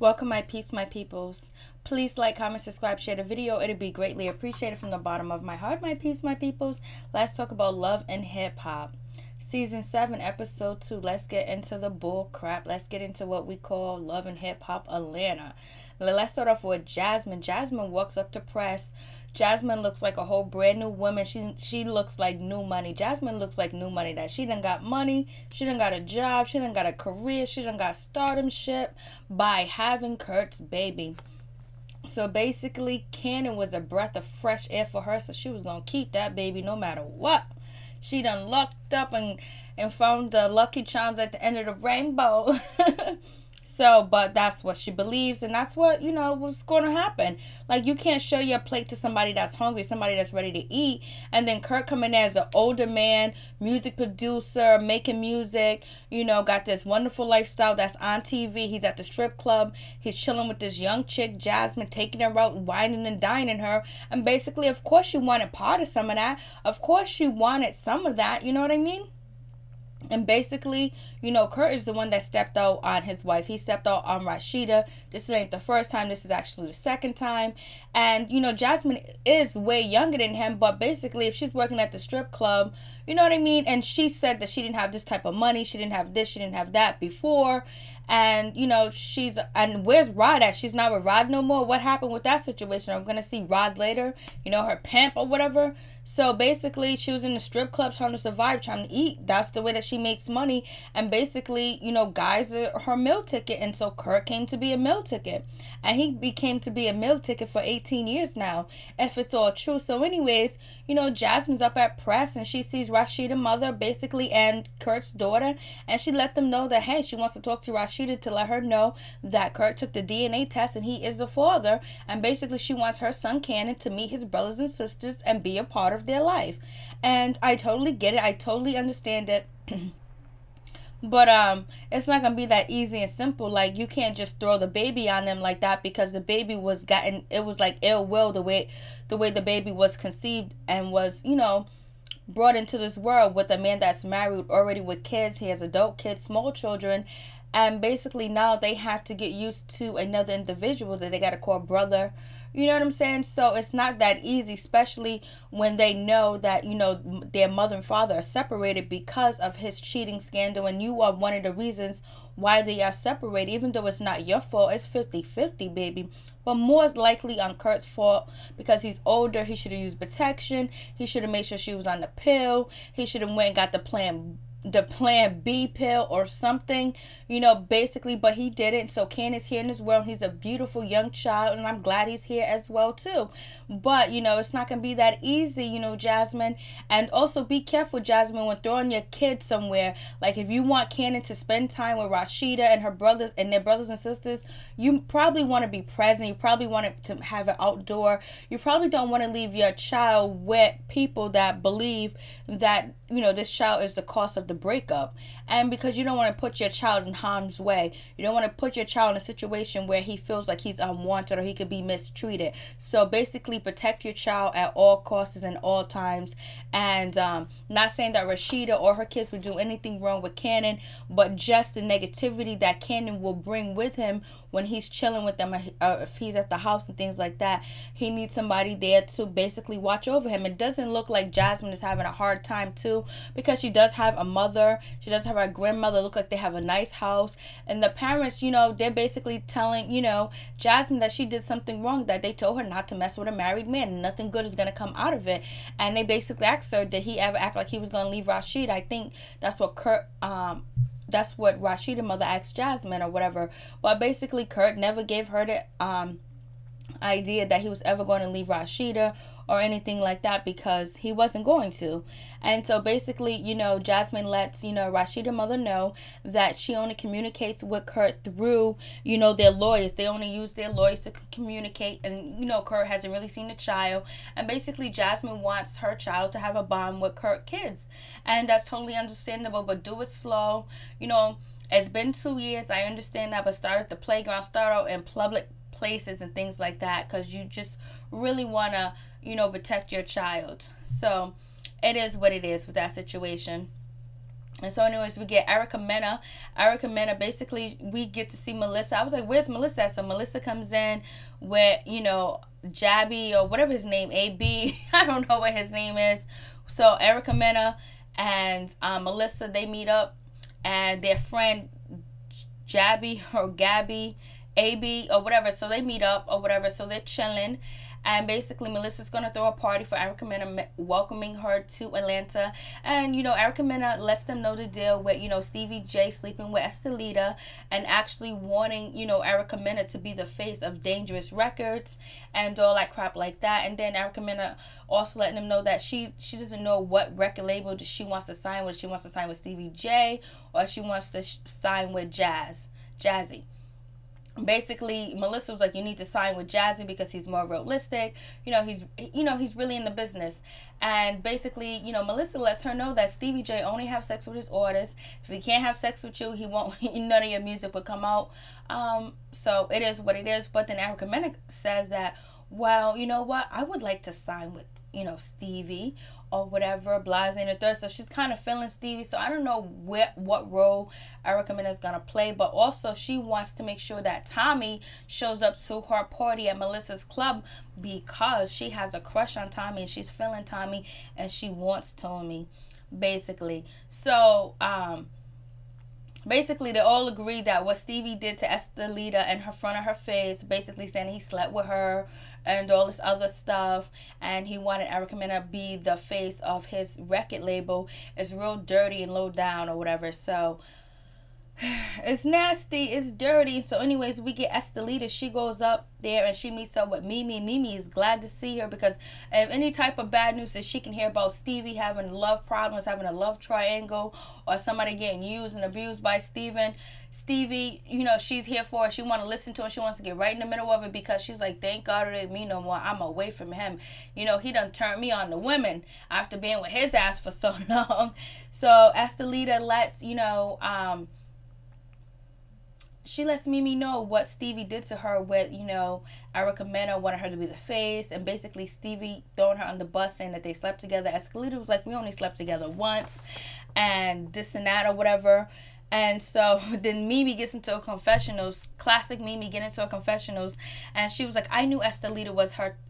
Welcome, my peace, my peoples. Please like, comment, subscribe, share the video. It'd be greatly appreciated from the bottom of my heart, my peace, my peoples. Let's talk about love and hip hop. Season 7, episode 2. Let's get into the bull crap. Let's get into what we call love and hip hop Atlanta. Let's start off with Jasmine. Jasmine walks up to press. Jasmine looks like a whole brand new woman. She looks like new money. Jasmine looks like new money. That she done got money. She done got a job. She done got a career. She done got stardomship by having Kirk's baby. So basically, Cannon was a breath of fresh air for her. So she was going to keep that baby no matter what. She done lucked up and found the lucky charms at the end of the rainbow. So, but that's what she believes, and that's what, what's going to happen. Like, you can't show your plate to somebody that's hungry, somebody that's ready to eat, and then Kirk coming in as an older man, music producer, making music, got this wonderful lifestyle that's on TV. He's at the strip club. He's chilling with this young chick, Jasmine, taking her out, whining and dining her, and basically, of course, you wanted part of some of that. Of course, you wanted some of that, you know what I mean? And basically, Kurt is the one that stepped out on his wife. He stepped out on Rashida. This ain't the first time. This is actually the second time. And, Jasmine is way younger than him. But basically, if she's working at the strip club, you know what I mean? And she said that she didn't have this type of money. She didn't have this. She didn't have that before. And, and where's Rod at? She's not with Rod no more. What happened with that situation? I'm going to see Rod later, her pimp or whatever. So basically, she was in the strip club trying to survive, trying to eat. That's the way that she makes money. And basically, guys are her meal ticket. And so Kirk came to be a meal ticket. And he became to be a meal ticket for 18 years now, if it's all true. So anyways, Jasmine's up at press and she sees Rashida's mother basically and Kurt's daughter. And she let them know that, hey, she wants to talk to Rashida to let her know that Kurt took the DNA test and he is the father. And basically, she wants her son Cannon to meet his brothers and sisters and be a part of their life. And I totally get it. I totally understand it. But it's not gonna be that easy and simple. Like, you can't just throw the baby on them like that, because the baby was it was like ill will the way the baby was conceived and was brought into this world with a man that's married already with kids. He has adult kids, small children. And basically now they have to get used to another individual that they got to call brother. You know what I'm saying? So it's not that easy, especially when they know that, their mother and father are separated because of his cheating scandal. And you are one of the reasons why they are separated. Even though it's not your fault, it's 50-50, baby. But more likely on Kurt's fault, because he's older. He should have used protection. He should have made sure she was on the pill. He should have went and got the plan B pill or something, basically, but he didn't. So Cannon's here in this world. He's a beautiful young child, and I'm glad he's here as well too. But it's not gonna be that easy, Jasmine. And also be careful, Jasmine, when throwing your kids somewhere. Like, if you want Cannon to spend time with Rashida and her brothers and their brothers and sisters, you probably want to be present. You probably want to have it outdoor. You probably don't want to leave your child with people that believe that this child is the cause of the breakup. And because you don't want to put your child in harm's way, you don't want to put your child in a situation where he feels like he's unwanted or he could be mistreated. So basically, protect your child at all costs and all times. And not saying that Rashida or her kids would do anything wrong with Cannon, but just the negativity that Cannon will bring with him when he's chilling with them, if he's at the house and things like that. He needs somebody there to basically watch over him. It doesn't look like Jasmine is having a hard time too, because she does have a mother. She does have her grandmother. Look like they have a nice house. And the parents, they're basically telling, Jasmine that she did something wrong, that they told her not to mess with a married man, and nothing good is going to come out of it. And they basically asked her, did he ever act like he was going to leave Rashid? I think that's what that's what Rashida's mother asked Jasmine or whatever. But basically, Kirk never gave her the idea that he was ever going to leave Rashida or anything like that, because he wasn't going to. And so basically, Jasmine lets, Rashida's mother know that she only communicates with Kurt through, their lawyers. They only use their lawyers to communicate. And, Kurt hasn't really seen the child. And basically, Jasmine wants her child to have a bond with Kurt's kids. And that's totally understandable, but do it slow. It's been 2 years. I understand that, but start at the playground, start out in public places and things like that, because you just really want to protect your child. So it is what it is with that situation. And so anyways, we get Erica Mena. Erica Mena, basically, we get to see Melissa. I was like, where's Melissa at? So Melissa comes in with, you know, Jabby or whatever his name, AB. I don't know what his name is. So Erica Mena and Melissa, they meet up. And their friend Jabby or Gabby, AB or whatever. So they meet up or whatever. So they're chilling. And basically, Melissa's going to throw a party for Erica Mena, welcoming her to Atlanta. And, you know, Erica Mena lets them know the deal with, you know, Stevie J sleeping with Estelita and actually wanting, you know, Erica Mena to be the face of Dangerous Records and all that crap like that. And then Erica Mena also letting them know that she doesn't know what record label she wants to sign with. She wants to sign with Stevie J or she wants to sign with Jazzy. Basically, Melissa was like, you need to sign with Jasmine because he's more realistic. He's really in the business. And basically, you know, Melissa lets her know that Stevie J only have sex with his orders. If he can't have sex with you, he won't. None of your music will come out. So it is what it is. But then Erica Mena says that, well, you know what? I would like to sign with, you know, Stevie or whatever, blase and the third. So she's kind of feeling Stevie. So I don't know what role Erica Mena is going to play. But also she wants to make sure that Tommy shows up to her party at Melissa's club because she has a crush on Tommy and she's feeling Tommy and she wants Tommy, basically. So, basically, they all agree that what Stevie did to Estelita in front of her face, basically saying he slept with her and all this other stuff, and he wanted Erica Mena to be the face of his record label, is real dirty and low down or whatever. So it's nasty, it's dirty. So anyways, we get Estelita. She goes up there and she meets up with Mimi. Mimi is glad to see her because if any type of bad news that she can hear about Stevie having love problems, having a love triangle, or somebody getting used and abused by Stevie, you know, she's here for it. She want to listen to it. She wants to get right in the middle of it because she's like, thank God it ain't me no more. I'm away from him. You know, he done turned me on to women after being with his ass for so long. So Estelita lets, you know, she lets Mimi know what Stevie did to her with, you know, Erica Mena wanted her to be the face. And basically Stevie throwing her on the bus saying that they slept together. Estelita was like, we only slept together once. And this and that or whatever. And so then Mimi gets into a confessionals. Classic Mimi get into a confessionals. And she was like, I knew Estelita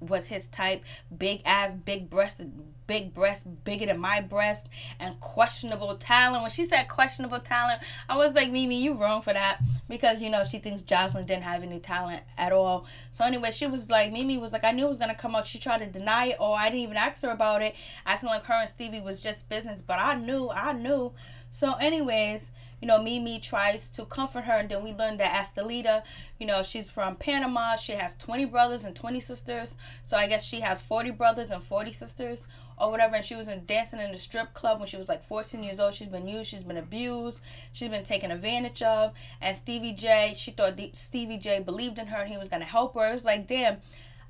was his type. Big ass, big breast, bigger than my breast, and questionable talent. When she said questionable talent, I was like, Mimi, you wrong for that. Because, you know, she thinks Jasmine didn't have any talent at all. So anyway, she was like, Mimi was like, I knew it was going to come out. She tried to deny it, or I didn't even ask her about it, acting like her and Stevie was just business. But I knew. So anyways, you know, Mimi tries to comfort her, and then we learn that Estelita, you know, she's from Panama. She has 20 brothers and 20 sisters. So I guess she has 40 brothers and 40 sisters or whatever. And she was dancing in the strip club when she was like 14 years old. She's been used. She's been abused. She's been taken advantage of. And Stevie J, she thought Stevie J believed in her and he was going to help her. It was like, damn,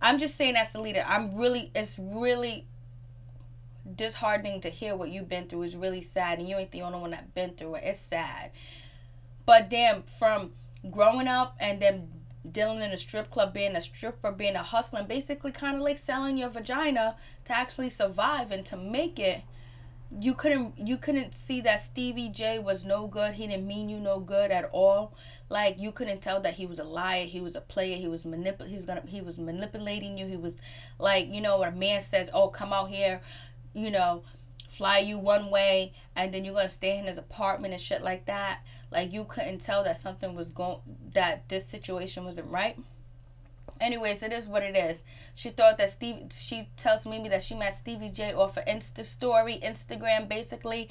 I'm just saying, Estelita, it's really disheartening to hear what you've been through. Is really sad, and you ain't the only one that been through it. It's sad, but damn, from growing up and then dealing in a strip club, being a stripper, being a hustler, and basically kind of like selling your vagina to actually survive and to make it, you couldn't see that Stevie J was no good. He didn't mean you no good at all. Like, you couldn't tell that he was a liar, he was a player, he was manipulating you. He was like, you know what a man says, oh, come out here, you know, fly you one way, and then you're gonna stay in his apartment and shit like that. Like, you couldn't tell that something was that this situation wasn't right. Anyways, it is what it is. She thought that she tells Mimi that she met Stevie J off of Instagram, basically.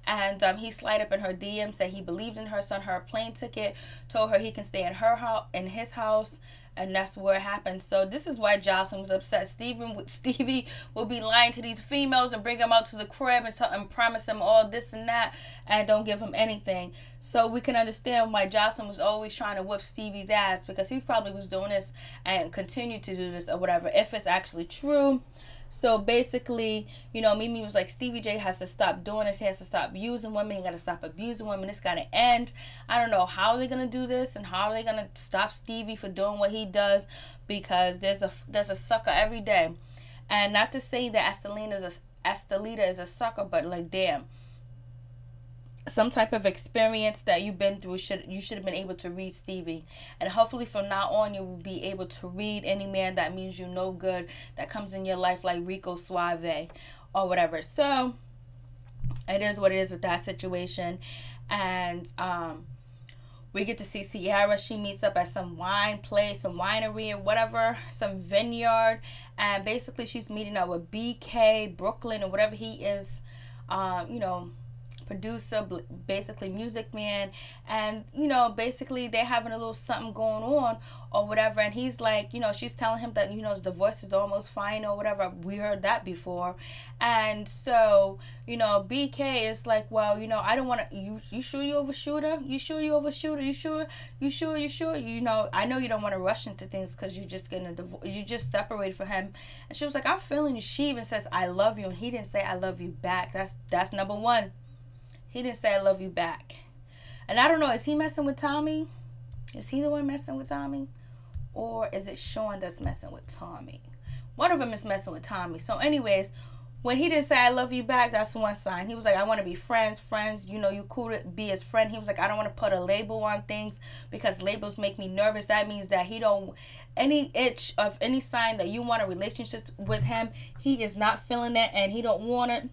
And he slid up in her DM, said he believed in her, sent her a plane ticket, told her he can stay in her house, in his house. And that's where it happened. So this is why Jocelyn was upset. Stevie will be lying to these females and bring them out to the crib and promise them all this and that and don't give them anything. So we can understand why Jocelyn was always trying to whip Stevie's ass, because he probably was doing this and continued to do this or whatever, if it's actually true. So basically, you know, Mimi was like, Stevie J has to stop doing this. He has to stop using women. He got to stop abusing women. This got to end. I don't know how they're going to do this and how they're going to stop Stevie for doing what he does, because there's a sucker every day. And not to say that Estelita is a sucker, but like, damn. some type of experience that you've been through. You should have been able to read Stevie, and hopefully from now on you will be able to read any man that means you no good, that comes in your life, like Rico Suave or whatever. So it is what it is with that situation. And we get to see Sierra. She meets up at some wine place, some winery or whatever, some vineyard, and basically she's meeting up with BK Brooklyn or whatever he is, you know, producer, basically music man. And you know, basically they're having a little something going on or whatever, and he's like, you know, she's telling him that, you know, the divorce is almost fine or whatever. We heard that before. And so, you know, BK is like, well, you know, I don't want to, you sure you overshoot her? You sure you overshoot her? You sure, you know, I know you don't want to rush into things because you're just getting a divorce, you just separated from him. And she was like, I'm feeling you. She even says, I love you, and he didn't say I love you back. That's number one. He didn't say I love you back. And I don't know, is he messing with Tommy? Is he the one messing with Tommy? Or is it Sean that's messing with Tommy? One of them is messing with Tommy. So anyways, when he didn't say I love you back, that's one sign. He was like, I want to be friends. You know, you cool to be his friend. He was like, I don't want to put a label on things because labels make me nervous. That means that he don't, any itch of any sign that you want a relationship with him, he is not feeling it, and he don't want it.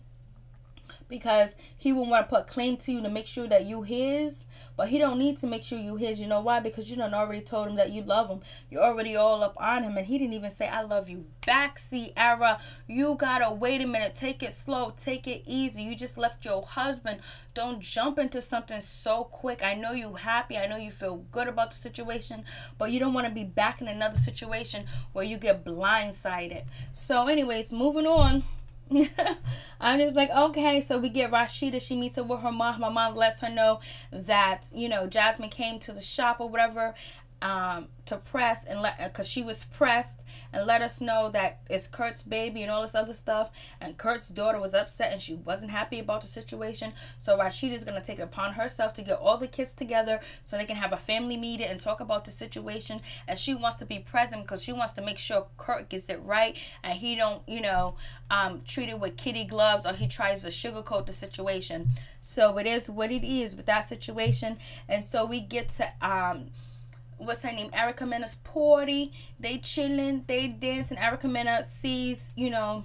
Because he will want to put claim to you to make sure that you his, but he don't need to make sure you his. You know why? Because you done already told him that you love him. You're already all up on him, and he didn't even say I love you back. Sierra, you gotta wait a minute. Take it slow. Take it easy. You just left your husband. Don't jump into something so quick. I know you happy. I know you feel good about the situation, but you don't want to be back in another situation where you get blindsided. So anyways, moving on. I'm just like, okay. So we get Rashida. She meets up with her mom. My mom lets her know that, you know, Jasmine came to the shop or whatever, to press, and because she was pressed, and let us know that it's Kurt's baby and all this other stuff. And Kurt's daughter was upset and she wasn't happy about the situation. So Rashida's gonna take it upon herself to get all the kids together so they can have a family meeting and talk about the situation. And she wants to be present because she wants to make sure Kurt gets it right and he don't, you know, treat it with kitty gloves, or he tries to sugarcoat the situation. So it is what it is with that situation. And so we get to what's her name, Erica Mena's party. They chilling, they dancing. Erica Mena sees, you know,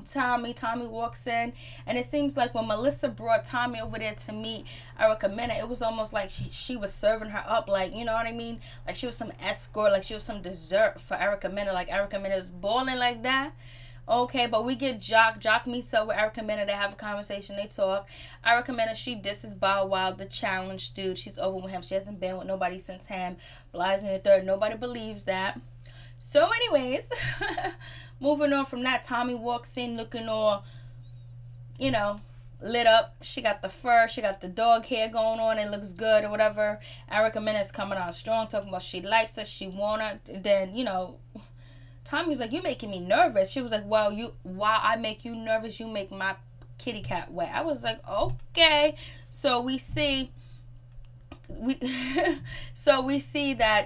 Tommy walks in, and it seems like when Melissa brought Tommy over there to meet Erica Mena, it was almost like she was serving her up, like, you know what I mean, like she was some escort, like she was some dessert for Erica Mena, like Erica Mena is balling like that. Okay, but we get Jock meets up with Erica Mena. They have a conversation. They talk. Erica Mena, she disses Bow Wow, the challenge dude. She's over with him. She hasn't been with nobody since him. Bly's in the third. Nobody believes that. So anyways, moving on from that, Tommy walks in looking all, you know, lit up. She got the fur. She got the dog hair going on. It looks good or whatever. Erica Mena's coming on strong, talking about she likes her. She want her. And then, you know, Tommy's like, you making me nervous. She was like, well, while I make you nervous, you make my kitty cat wet. I was like, okay. So we see that,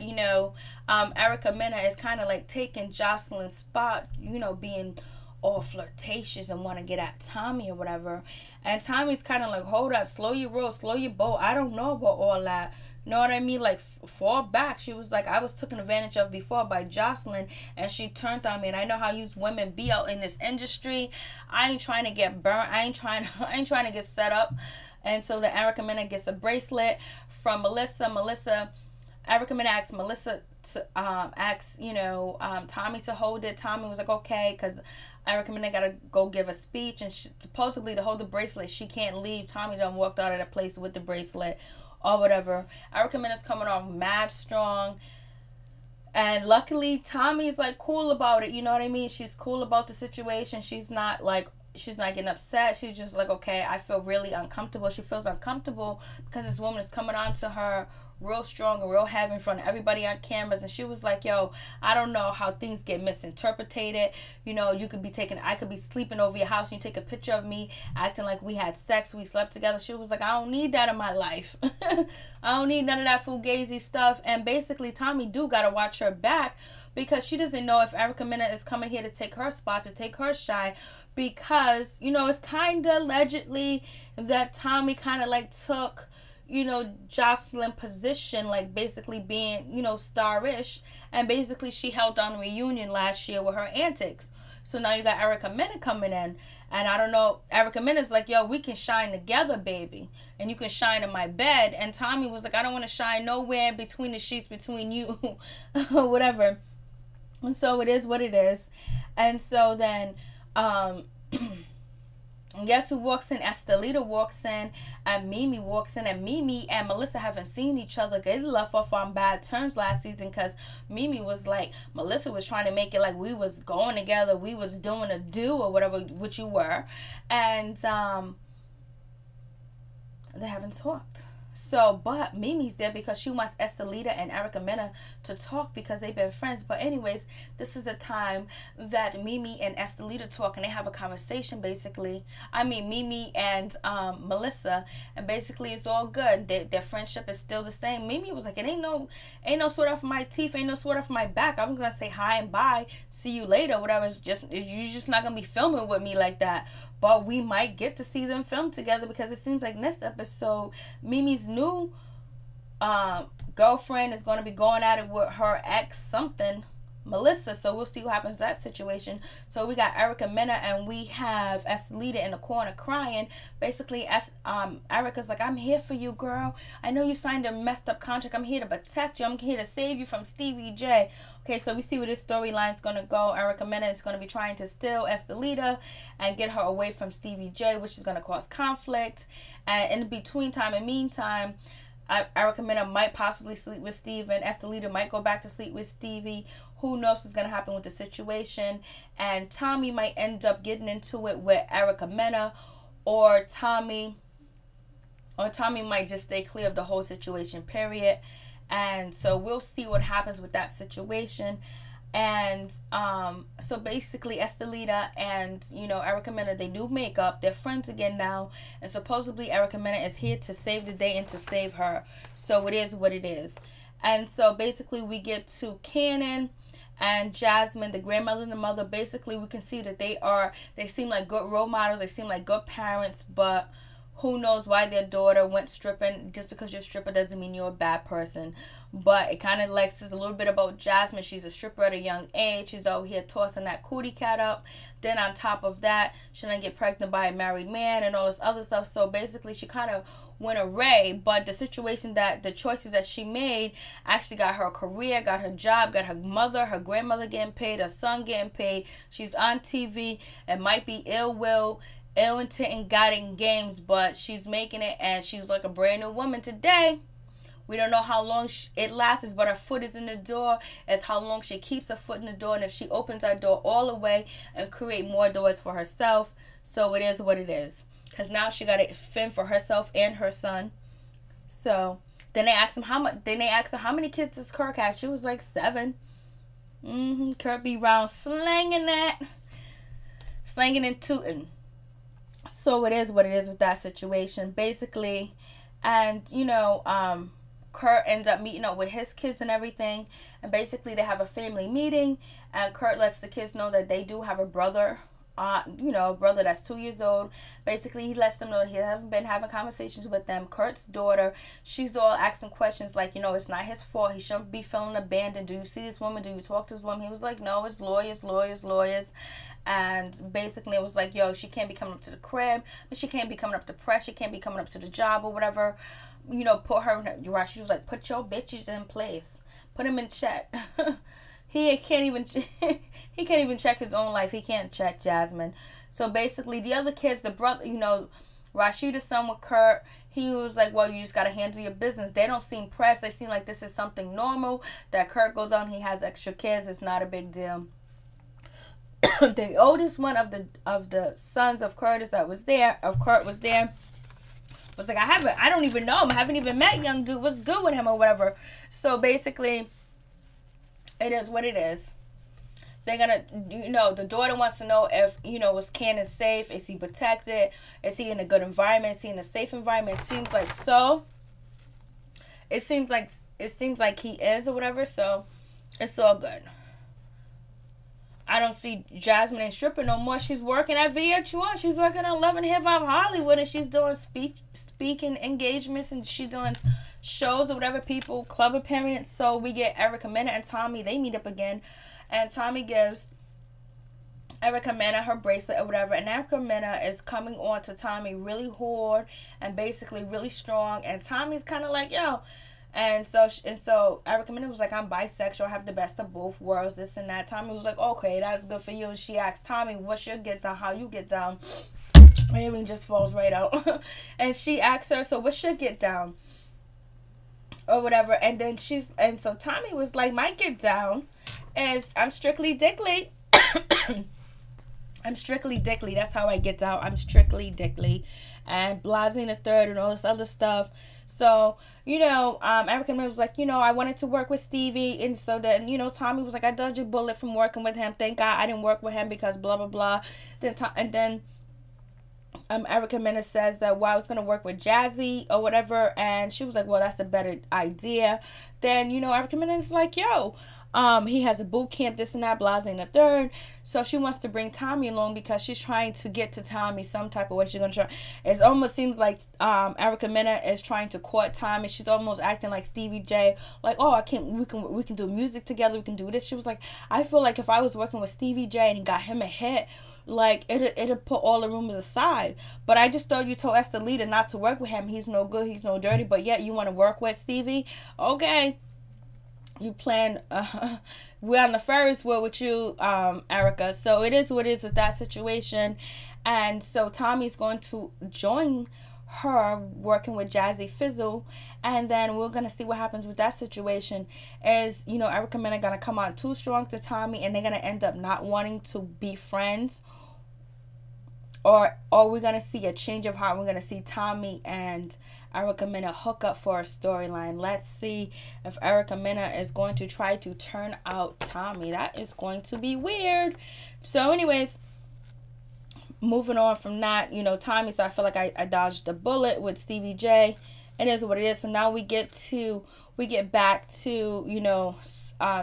you know, Erica Mena is kind of like taking Jocelyn's spot, you know, being all flirtatious and want to get at Tommy or whatever. And Tommy's kind of like, hold on, slow your roll, slow your boat. I don't know about all that. You know what I mean? Like, fall back. She was like, I was taken advantage of before by Jocelyn, and she turned on me. And I know how you women be out in this industry. I ain't trying to get burnt. I ain't trying to get set up. And so the Erica Mena gets a bracelet from Melissa. Erica Mena asks Melissa to you know, Tommy to hold it. Tommy was like, okay, because Erica Mena gotta go give a speech, and supposedly to hold the bracelet, she can't leave. Tommy done walked out of the place with the bracelet or whatever. Erica Mena's coming off mad strong, and luckily Tommy's like cool about it. You know what I mean? She's cool about the situation. She's not getting upset. She's just like, okay, I feel really uncomfortable. She feels uncomfortable because this woman is coming on to her real strong and real heavy in front of everybody on cameras. And she was like, yo, I don't know how things get misinterpreted. You know, I could be sleeping over your house and you take a picture of me acting like we had sex, we slept together. She was like, I don't need that in my life. I don't need none of that fugazi stuff. And basically Tommy do gotta watch her back, because she doesn't know if Erica Mena is coming here to take her spot, to take her shine. Because, you know, it's kind of allegedly that Tommy kind of like took, you know, Jocelyn's position, like basically being, you know, starish. And basically she held on a reunion last year with her antics. So now you got Erica Mena coming in. And I don't know, Erica Mena's like, yo, we can shine together, baby. And you can shine in my bed. And Tommy was like, I don't want to shine nowhere between the sheets between you. Whatever. And so it is what it is. And so then, guess who walks in? Estelita walks in, and Mimi walks in, and Mimi and Melissa haven't seen each other. They left off on bad terms last season, because Mimi was like, Melissa was trying to make it like we was going together, we was doing a do or whatever, which you were. And they haven't talked. So, but Mimi's there because she wants Estelita and Erica Mena to talk, because they've been friends. But anyways, this is the time that Mimi and Estelita talk, and they have a conversation, basically. I mean, Mimi and Melissa, and basically it's all good. Their friendship is still the same. Mimi was like, it ain't no sweat off my teeth, ain't no sweat off my back. I'm gonna say hi and bye, see you later, whatever. You're just not gonna be filming with me like that. But we might get to see them film together, because it seems like next episode, Mimi's new girlfriend is going to be going at it with her ex something, Melissa. So we'll see what happens in that situation. So we got Erica Mena, and we have Estelita in the corner crying. Basically, Erica's like, I'm here for you, girl. I know you signed a messed up contract. I'm here to protect you. I'm here to save you from Stevie J. Okay, so we see where this storyline is going to go. Erica Mena is going to be trying to steal Estelita and get her away from Stevie J, which is going to cause conflict. And in between time and meantime, Erica Mena might possibly sleep with Steven. Estelita might go back to sleep with Stevie. Who knows what's going to happen with the situation. And Tommy might end up getting into it with Erica Mena, or Tommy might just stay clear of the whole situation, period. And so we'll see what happens with that situation. And so basically Estelita and, you know, Erica Mena, they do make up. They're friends again now, and supposedly Erica Mena is here to save the day and to save her. So it is what it is. And so basically we get to Cannon and Jasmine, the grandmother and the mother. Basically we can see that they seem like good role models, they seem like good parents, but who knows why their daughter went stripping. Just because you're a stripper doesn't mean you're a bad person. But it kind of like says a little bit about Jasmine. She's a stripper at a young age. She's out here tossing that cootie cat up. Then on top of that, she didn't get pregnant by a married man and all this other stuff. So basically she kind of went array. But the situation the choices that she made actually got her a career, got her job, got her mother, her grandmother getting paid, her son getting paid. She's on TV. It might be ill intent and guiding games, but she's making it, and she's like a brand new woman today. We don't know how long it lasts, but her foot is in the door. It's how long she keeps her foot in the door, and if she opens that door all the way and create more doors for herself. So it is what it is, because now she got to fend for herself and her son. So then they asked him how much. Then they asked her, how many kids does Kirk have? She was like 7. Kirk be around slanging and tooting. So it is what it is with that situation, basically. And, you know, Kurt ends up meeting up with his kids and everything. And basically they have a family meeting. And Kurt lets the kids know that they do have a brother, you know, a brother that's 2 years old. Basically, he lets them know that he hasn't been having conversations with them. Kurt's daughter, she's all asking questions like, you know, it's not his fault. He shouldn't be feeling abandoned. Do you see this woman? Do you talk to this woman? He was like, no, it's lawyers. And basically it was like, yo, she can't be coming up to the crib, but she can't be coming up to press. She can't be coming up to the job or whatever. You know, put her in her, she was like, put your bitches in place. Put him in check. He can't even check his own life. He can't check Jasmine. So basically the other kids, the brother, you know, Rashida's son with Kurt, he was like, well, you just got to handle your business. They don't seem pressed. They seem like this is something normal, that Kurt goes on, he has extra kids. It's not a big deal. The oldest one of the sons of Kurt was there, was like, I don't even know him. I haven't even met young dude. What's good with him or whatever. So basically, it is what it is. They're gonna, the daughter wants to know if, is Cannon safe? Is he protected? Is he in a good environment? Is he in a safe environment? It seems like so. It seems like he is or whatever. So it's all good. I don't see Jasmine ain't stripping no more. She's working at VH1. She's working on Love and Hip Hop Hollywood, and she's doing speaking engagements, and she's doing shows or whatever, people, club appearance. So we get Erica Mena and Tommy. They meet up again, and Tommy gives Erica Mena her bracelet or whatever, and Erica Mena is coming on to Tommy really hard and basically really strong, and Tommy's kind of like, yo. And so Erica Mena was like, I'm bisexual, I have the best of both worlds, this and that. Tommy was like, okay, that's good for you. And she asked Tommy, what's your get down, how you get down? My earring just falls right out. And she asked her, so what's your get down? Or whatever. And so Tommy was like, my get down is I'm strictly dickly. I'm strictly dickly. That's how I get down. I'm strictly dickly. And Blasing the third and all this other stuff. So, Erica was like, I wanted to work with Stevie. And so then, Tommy was like, I dodged a bullet from working with him. Thank God I didn't work with him because blah, blah, blah. Then Erica Mena says that, well, I was going to work with Jazzy or whatever. And she was like, well, that's a better idea. Then, Erica Mena is like, yo, he has a boot camp, this and that, Blasing the third. So she wants to bring Tommy along because she's trying to get to Tommy some type of way. She's gonna try. It almost seems like Erica Mena is trying to court Tommy. She's almost acting like Stevie J, like, oh, we can do music together, we can do this. She was like, I feel like if I was working with Stevie J and he got him a hit, like it'd put all the rumors aside. But I just thought you told Esther Lita not to work with him. He's no good, he's no dirty, but yet you want to work with Stevie. Okay, you plan, we're on the Ferris wheel with you, Erica. So it is what it is with that situation. And so Tommy's going to join her working with Jazzy Fizzle. And then we're going to see what happens with that situation. Is, Erica Mena going to come on too strong to Tommy and they're going to end up not wanting to be friends? Or we're going to see a change of heart. We're going to see Tommy and Erica Mena hook up for a storyline. Let's see if Erica Mena is going to try to turn out Tommy. That is going to be weird. So anyways, moving on from that, Tommy, so I feel like I dodged a bullet with Stevie J. It is what it is. So now we get back to,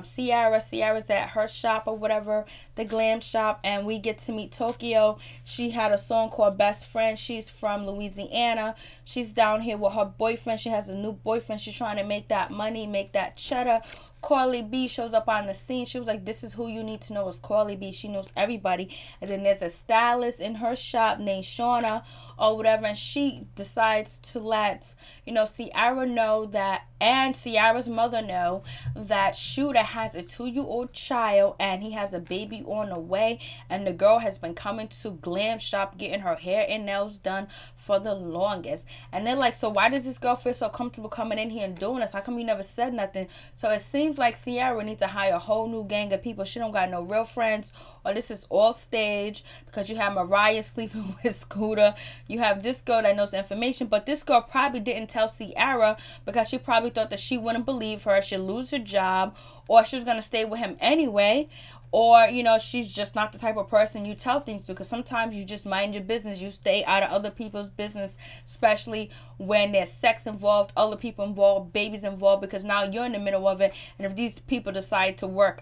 Ciara. Ciara's at her shop or whatever, the glam shop, and we get to meet Tokyo. She had a song called Best Friend. She's from Louisiana. She's down here with her boyfriend. She has a new boyfriend. She's trying to make that money, make that cheddar. Carly B shows up on the scene. She was like, this is who you need to know is Carly B. She knows everybody. And then there's a stylist in her shop named Shauna or whatever, and she decides to let, Ciara know that, and Ciara's mother know that Shooter has a 2-year-old child and he has a baby on the way, and the girl has been coming to glam shop getting her hair and nails done for the longest. And they're like, so why does this girl feel so comfortable coming in here and doing this? How come you never said nothing? So it seems like Ciara needs to hire a whole new gang of people. She don't got no real friends, or this is all staged, because you have Mariah sleeping with Scooter. You have this girl that knows the information, but this girl probably didn't tell Ciara because she probably thought that she wouldn't believe her, she'd lose her job, or she was going to stay with him anyway. Or, she's just not the type of person you tell things to, because sometimes you just mind your business. You stay out of other people's business, especially when there's sex involved, other people involved, babies involved, because now you're in the middle of it. And if these people decide to work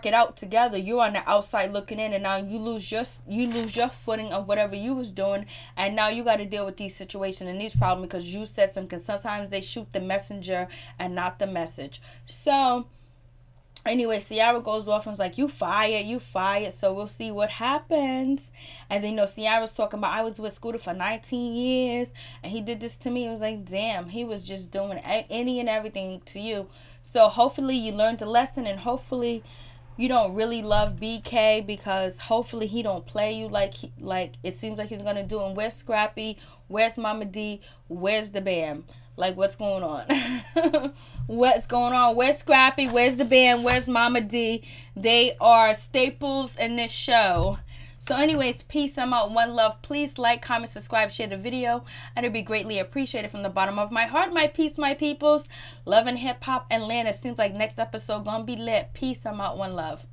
it out together, you're on the outside looking in, and now you lose your footing of whatever you was doing, and now you got to deal with these situations and these problems because you said something. Because sometimes they shoot the messenger and not the message. So anyway, Ciara goes off and is like, you fired. So we'll see what happens. And then, Ciara's talking about, I was with Scooter for 19 years and he did this to me. It was like, damn, he was just doing any and everything to you. So hopefully you learned a lesson, and hopefully you don't really love BK, because hopefully he don't play you like it seems like he's gonna do. And where's Scrappy? Where's Mama D? Where's the Bam? Like, what's going on? What's going on? Where's Scrappy? Where's the Bam? Where's Mama D? They are staples in this show. So anyways, peace. I'm out. One love. Please like, comment, subscribe, share the video, and it'd be greatly appreciated from the bottom of my heart. My peace, my peoples. Love and hip hop and land. It seems like next episode gonna be lit. Peace. I'm out. One love.